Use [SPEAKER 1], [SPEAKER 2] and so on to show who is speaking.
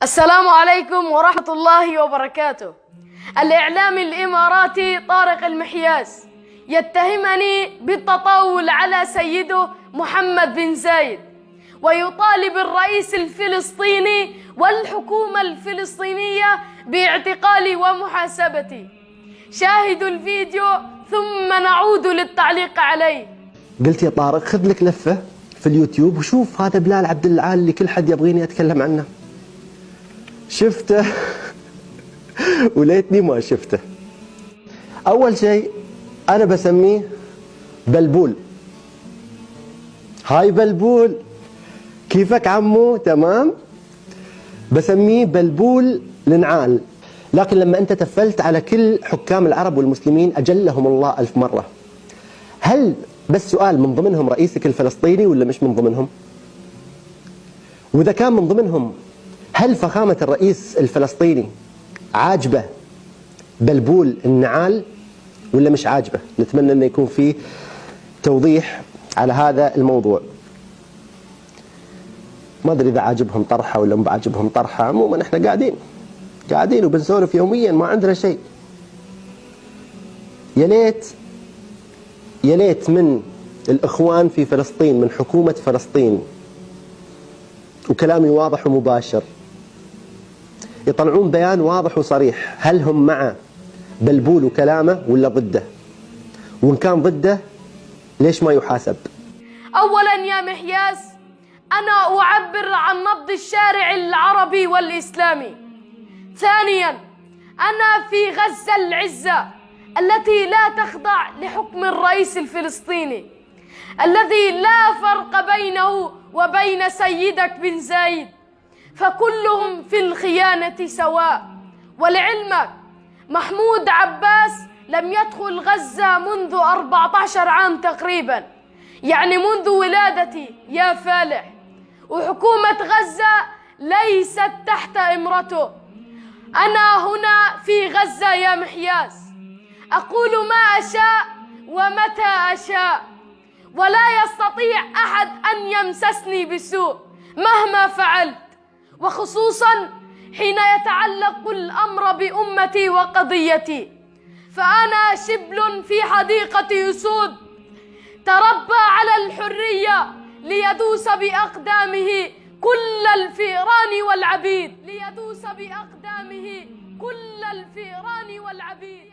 [SPEAKER 1] السلام عليكم ورحمة الله وبركاته. الإعلامي الإماراتي طارق المحياس يتهمني بالتطاول على سيده محمد بن زايد، ويطالب الرئيس الفلسطيني والحكومة الفلسطينية باعتقالي ومحاسبتي. شاهدوا الفيديو ثم نعود للتعليق عليه.
[SPEAKER 2] قلت يا طارق خذ لك لفة في اليوتيوب وشوف هذا بلال عبد العال اللي كل حد يبغيني أتكلم عنه. شفته وليتني ما شفته. أول شيء أنا بسميه بلبول. هاي بلبول، كيفك عمو؟ تمام؟ بسميه بلبول لنعال. لكن لما أنت تفلت على كل حكام العرب والمسلمين أجلهم الله ألف مرة، هل بس سؤال من ضمنهم رئيسك الفلسطيني ولا مش من ضمنهم؟ وإذا كان من ضمنهم، هل فخامة الرئيس الفلسطيني عاجبه بلبول النعال ولا مش عاجبه؟ نتمنى أن يكون في توضيح على هذا الموضوع. ما أدري إذا عاجبهم طرحة ولا مو عاجبهم طرحة. عموما احنا قاعدين وبنسولف يوميا، ما عندنا شيء. يا ليت من الإخوان في فلسطين، من حكومة فلسطين، وكلامي واضح ومباشر، يطلعون بيان واضح وصريح هل هم مع بلبول وكلامه ولا ضده، وإن كان ضده ليش ما يحاسب؟
[SPEAKER 1] أولا يا محياس، أنا أعبر عن نبض الشارع العربي والإسلامي. ثانيا، أنا في غزة العزة التي لا تخضع لحكم الرئيس الفلسطيني، الذي لا فرق بينه وبين سيدك بن زايد، فكلهم في الخيانة سواء. ولعلمك محمود عباس لم يدخل غزة منذ 14 عام تقريبا، يعني منذ ولادتي يا فالح، وحكومة غزة ليست تحت إمرته. أنا هنا في غزة يا محياس، أقول ما أشاء ومتى أشاء، ولا يستطيع أحد أن يمسسني بسوء مهما فعلت، وخصوصا حين يتعلق الأمر بأمتي وقضيتي. فأنا شبل في حديقة أسود تربى على الحرية ليدوس بأقدامه كل الفئران والعبيد، ليدوس بأقدامه كل الفئران والعبيد.